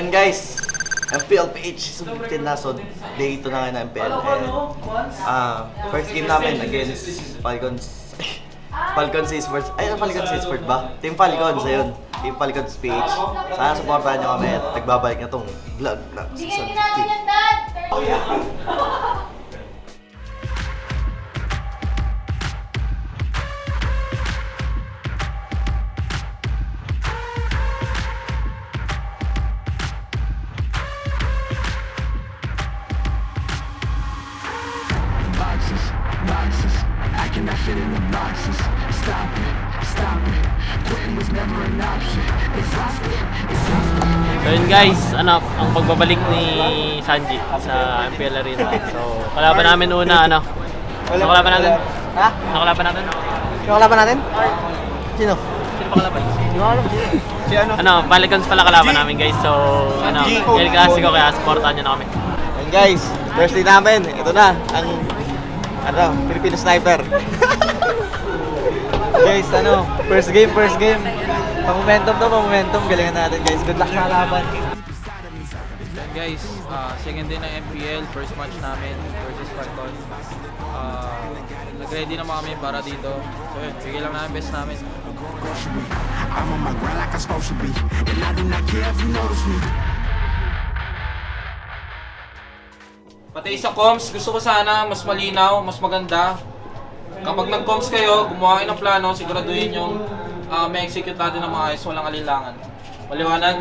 Ayun guys, MPLPH Season 15 na, so day 2 na ngayon ng MPL. First game namin against Falcons. Falcons Esports. Ay, Falcons Esports ba? Team Falcons, ayun. Team Falcons PH. Sana supportahan nyo kami at nagbabalik na tong vlog ng Season 15. Boxes, I cannot fit in the boxes. Stop it, quitting was never an option. Exhausted. So yun guys, ang pagbabalik ni Sanji sa MPL Arena. So, kalaban namin una, Ano kalaban natin? Ha? Ano kalaban natin? Yung kalaban natin? Sino? Sino pa kalaban? Hindi ko alam. Si ano? Falcons pala kalaban namin guys. So, El Clasico, kaya supportahan nyo na kami. And guys, first day namin. Ito na, ang Filipino Sniper. Guys, first game. Pang-momentum. Galingan natin guys. Good luck sa laban. Yan guys, second day ng MPL, first match namin versus Falcon. Nag-ready naman kami para dito. So yun, bigay lang namin best namin. I'm on my grind like I'm supposed to be, and I do not care if you notice me. Pati sa comms, gusto ko sana mas malinaw, mas maganda. Kapag nag-comms kayo, gumawa kayo ng plano, siguraduhin yung may execute natin ng maayos, walang alinlangan. Maliwanag,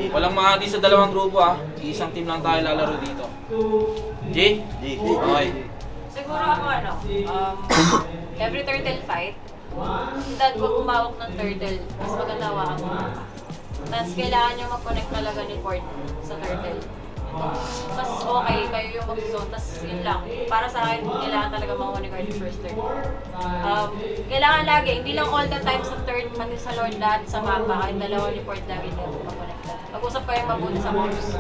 walang mahati sa dalawang grupo Isang team lang tayo lalaro dito. G? Okay. Siguro ako every turtle fight, dad ko kumawak ng turtle, mas maganda hawakan mo. Tapos kailangan nyo mag-connect talaga ni port sa turtle. Mas okay, kayo yung mag-zone, tapos yun lang. Para sa akin, kailangan talaga makuha ni guard first turn. Kailangan lagi, hindi lang all the time sa turn, pati sa lord lahat sa mapa, kahit dalawa ni port lagi tayo mag-connect. Mag-usap kayo mabuti sa comms.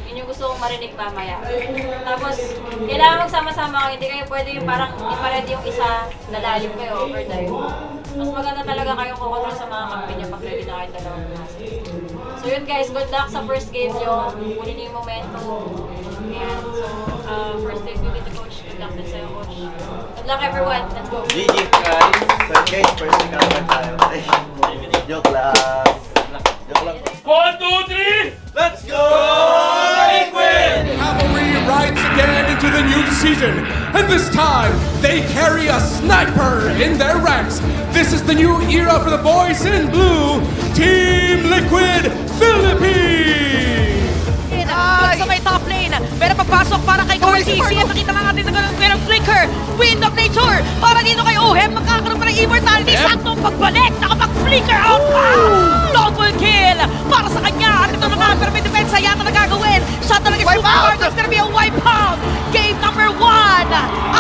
Yun yung gusto kong marinig mamaya. Tapos, kailangan magsama-sama kayo, hindi kayo pwede yung parang hindi pa ready yung isa, nalalim kayo overtime. Mas maganda talaga kayong kukontrol sa mga kampi niya pag ready na kayo dalawang klase. So yun guys, good luck sa first game nyo. Kunin yung momentum. Ayan, so first day ko with the coach. Good luck din sa'yo, coach. Good luck everyone. Let's go. GG guys. So guys, first day kalaban tayo. Joke lang. 1, 2, 3! Let's go! Liquid! Cavalry rides again into the new season, and this time they carry a sniper in their ranks. This is the new era for the boys in blue, Team Liquid Philippines! Sa may top lane, pero pagpasok para kay Cortisi at nakita na natin ng flicker, Wind of Nature, para dito kay Ohem, magkakaroon pa ng immortality, saktong pagbalik, nakapag-flicker out, double kill para sa kanya, at ito na nga, pero may depensa yata na gagawin, siya talaga super, there's gonna be a wipe out, game number 1,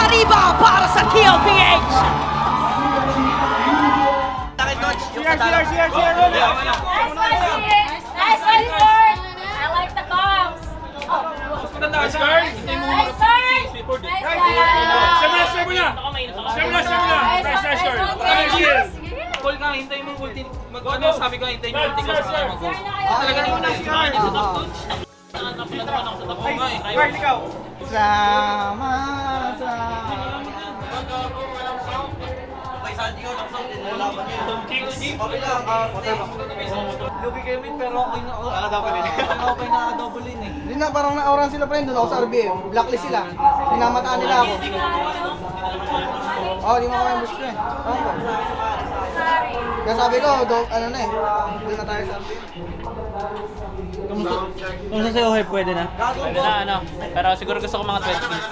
Arriba para sa TLPH! Nice one, Ford! I like the comms! Nice guard! Nice guard! Nice guard! Share mo na! Nice guard! Call ka, hintayin mo yung ulti. Sabi ko, hintayin mo yung ulti ko sa mga mag-goal. Talaga naman na yung mga sa top coach. Napilat naman ako sa top coach. Lugi kayo mid, pero okay na double lane eh. Hindi na, parang na-auran sila friend, doon ako sa RBM. Blacklist sila. Pinamataan nila ako. Di mo ako yung boost ko eh. Kaya sabi ko, hindi na tayo sa RBM. Kung sa'yo, pwede na. Pwede na, Pero siguro gusto ko mga 20 kills.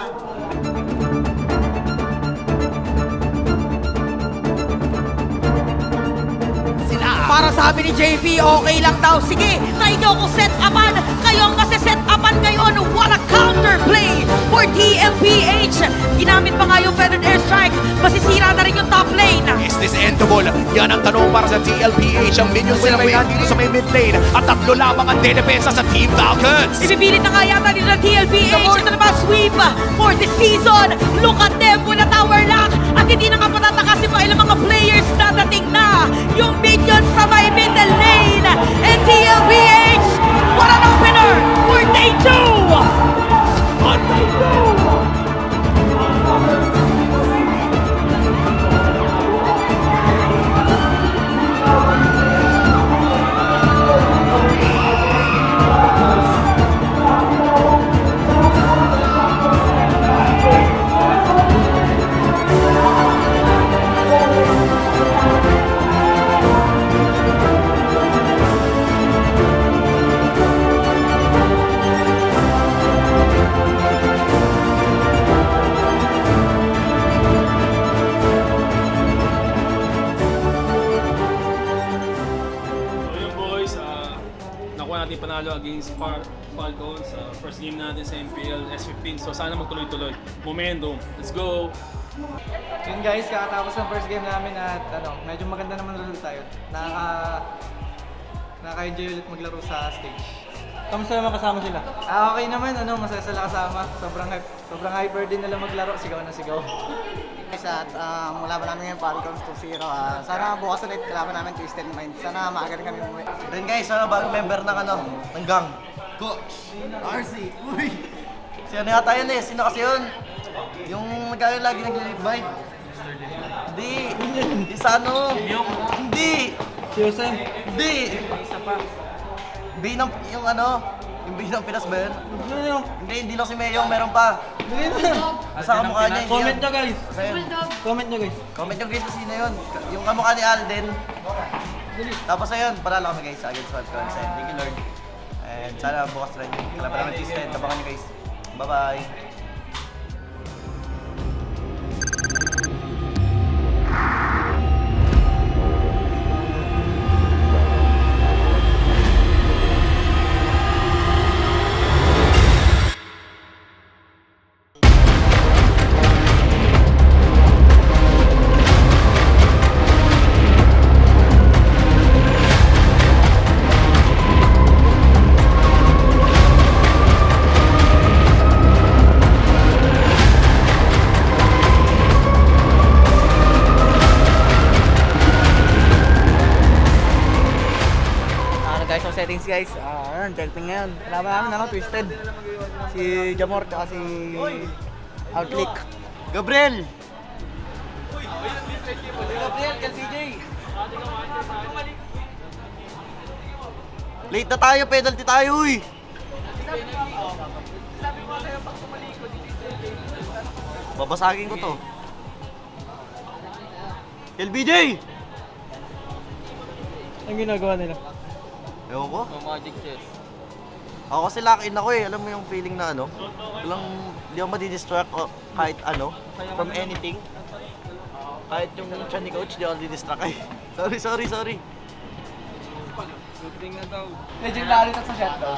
Para sabi ni JP, okay lang daw. Sige, try nyo kung set-upan. Kayo ang nasi-set-upan ngayon. What a counterplay for TLPH. Ginamit pa nga yung Feathered Airstrike. Masisira na rin yung top lane. Is this endable? Yan ang tanong para sa TLPH. Ang minions nila may nandito sa may mid lane. At tatlo lamang ang dedepensa sa Team Falcons. Ibibilit na nga yata nila TLPH. Ito naman sweep for the season. Look at them mula tower lock. At hindi na nga patatakasin pa ilang mga players dadating na. Yung minions sa may middle lane. And TLPH, what an opener! manalo against Falcons. First game natin sa MPL S15. So sana magtuloy-tuloy. Momentum. Let's go! Yun guys, kakatapos ng first game namin at medyo maganda naman resulta yun. Nakaka-enjoy ulit maglaro sa stage. Kamusta naman kasama sila? Okay naman, masaya sila kasama. Sobrang hyper din nila maglaro, sigaw na sigaw. Guys, at mula ba namin yung Falcons 2-0. Sana bukas ulit kalaban namin Twisted Mind. Sana maaga rin kami umuwi. Then guys, bagong member ng gang. Coach RC. Uy! Sino yata yun eh? Sino kasi yun? Yung lagi nag-invite. Hindi. Isa Hindi. Si Jose? Hindi. Isa pa. Yung B ng Pinas ba yun? Hindi lang si Mayong, meron pa. Basta kamukha niya, hindi Comment yun. nyo guys. Basta yun. Comment nyo guys. Comment nyo guys kung sino yun. Yung kamukha ni Alden. Tapos ayun, panalo kami guys against Falcons. And thank you Lord. And sana bukas rin. Kalaban namin Twisted. Tapakan nyo guys. Bye-bye. Guys, so settings guys. Delping ngayon. Kalaban namin Twisted. Si Jamor at si Outlick. Gabriel! Gabriel, KCJ. Late na tayo, penalty tayo uy! Babasagin ko to. LBJ! Ang ginagawa nila? Ewan ko. Magic chess. Ako kasi lock-in ako eh. Alam mo yung feeling na hindi ako madidistract kahit from anything. Kahit yung chan ni coach, di ako didistract eh. Sorry. Shooting na daw. Legendary na sa shot daw.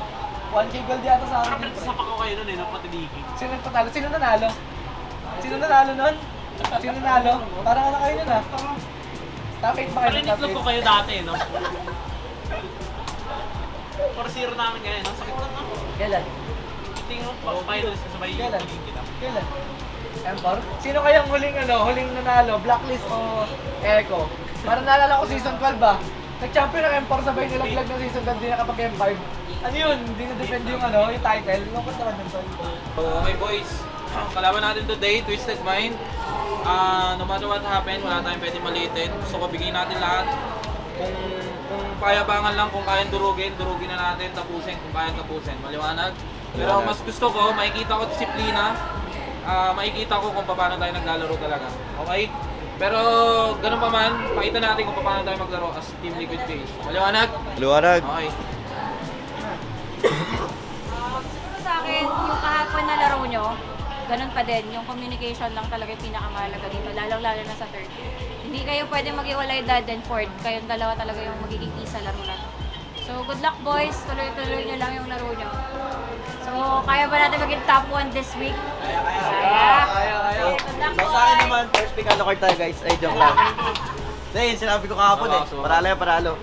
1K gold yata sa akin. Sapa ko kayo nun napatidigi. Sino nagpatalo? Sino nanalo? Sino nanalo nun? Sino nanalo? Parang kayo nun Top 8 ba kayo? Parinig ko kayo dati, no? 4-0 namin ngayon, ang sakit lang ako. Kailan? Tingin mo, finals ka sabay Kailan? kita. Kailan? Empor? Sino kayang huling nanalo? Blacklist o Echo? Parang naalala ko season 12 ba? Nag-champion ng Empor sabay nilaglag ng season 12 din nakapag M5. Ano yun? Hindi na-defend yung yung title. Lungkot naman yung tol. Okay boys, kalaban natin today, Twisted Mind. No matter what happen, wala tayong pwede malitin. Gusto ko bigyan natin lahat. Kung payabangan lang, kung kayang durugin na natin, tapusin, kung kayang tapusin. Maliwanag. Pero mas gusto ko, makikita ko disiplina, makikita ko kung paano tayo naglalaro talaga. Okay? Pero ganun pa man, pakita natin kung paano tayo maglaro as Team Liquid PH. Maliwanag? Luwarag. Okay. Siguro sa akin, yung kahapon na laro nyo, ganun pa din. Yung communication lang talaga yung pinakamahalaga dito, lalo na sa third. Hindi kayo pwede mag-iwalay Dad and Ford. Kayong dalawa talaga yung magiging isa laro na to. So, good luck boys. Tuloy-tuloy nyo lang yung laro nyo. So, kaya ba natin maging top 1 this week? Kaya. Good luck So sa akin boys! naman, first pick Alucard tayo guys. Ay, joke lang. Hindi, sinabi ko kahapon eh. Paralo.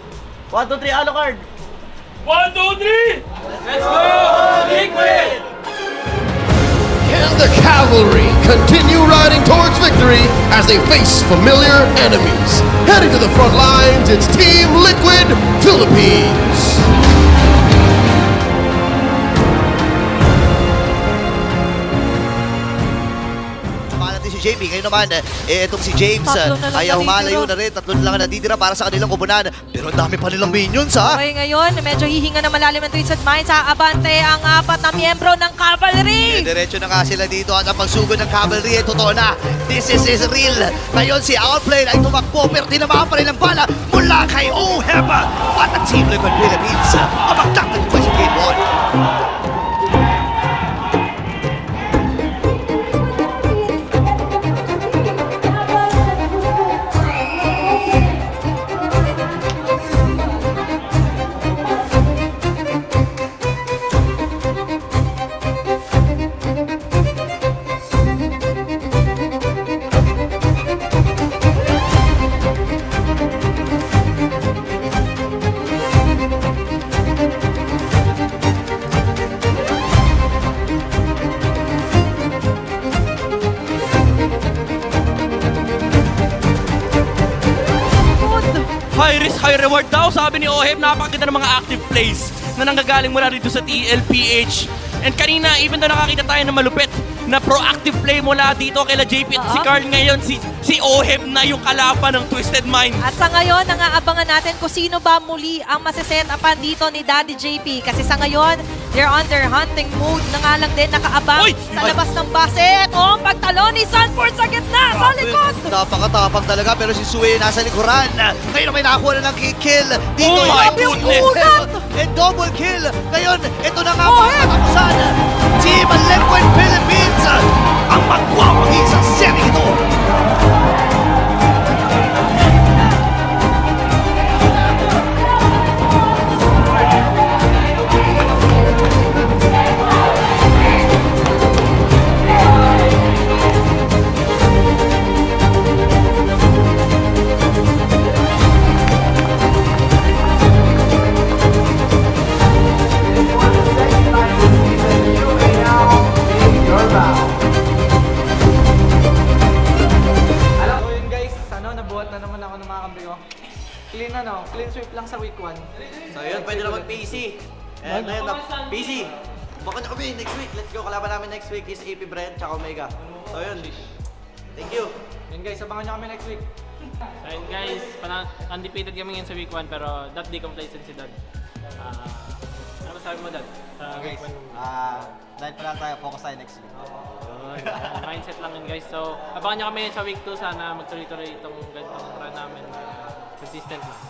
1, 2, 3, Alucard! 1, 2, 3! Let's go! Liquid! And the cavalry continue riding towards victory as they face familiar enemies. Heading to the front lines, it's Team Liquid Philippines. Si JP, ngayon naman, itong si James Tatlo na lang ay humalayo natitira. na rin. Tatlo na lang ang natitira para sa kanilang kubunan. Pero ang dami pa nilang minions ha. Okay, ngayon, medyo hihinga na malalim ang Twisted Minds. Abante ang 4 na miyembro ng Cavalry. Diretso na nga sila dito at ang pagsugod ng cavalry ay totoo na. This is real. Ngayon si Outplane ay tumakbo pero tinamaan pa rin ang bala mula kay OHEB. At ang Team Liquid Philippines ang magtatakbo sa Game 1. high reward daw. Sabi ni Oheb, napakaganda ng mga active plays na nanggagaling mula dito sa TLPH. And kanina, even though nakakita tayo ng malupit na proactive play mula dito kay JP at si Carl, ngayon si Oheb na yung kalaban ng Twisted Minds. At sa ngayon, nangaabangan natin kung sino ba muli ang maseset-upan dito ni Daddy JP. Kasi sa ngayon, they're under hunting mode na nga lang din nakaabang sa labas ng base. Ito ang pagtalo ni Sanford sa gitna, sa likod! Napakatapang talaga pero si Sue nasa likuran. Ngayon may nakakuha na ng kill. Dito Oh my goodness! And double kill. Ngayon, ito na nga mga katapusan. Team Liquid Philippines ang magwawagi sa setting ito. So yun guys, nabuhat na naman ako ng mga kampi ko. Clean sweep lang sa week 1. So yun, pwede na mag-PC. And ayun na, PC. Baka na kami next week. Let's go. Kalaban namin next week is AP Brent tsaka Omega. So yun. Thank you. Yun guys, abangan nyo kami next week. Ayun guys, undefeated kami ngayon sa week 1 pero that day complacent si Dad. Ano sabi mo Dad? Guys, dahil pa lang tayo, focus tayo next week. Mindset lang yun guys. So abangan nyo kami sa week 2. Sana magtuloy-tuloy itong ganitong run namin. Consistent lang.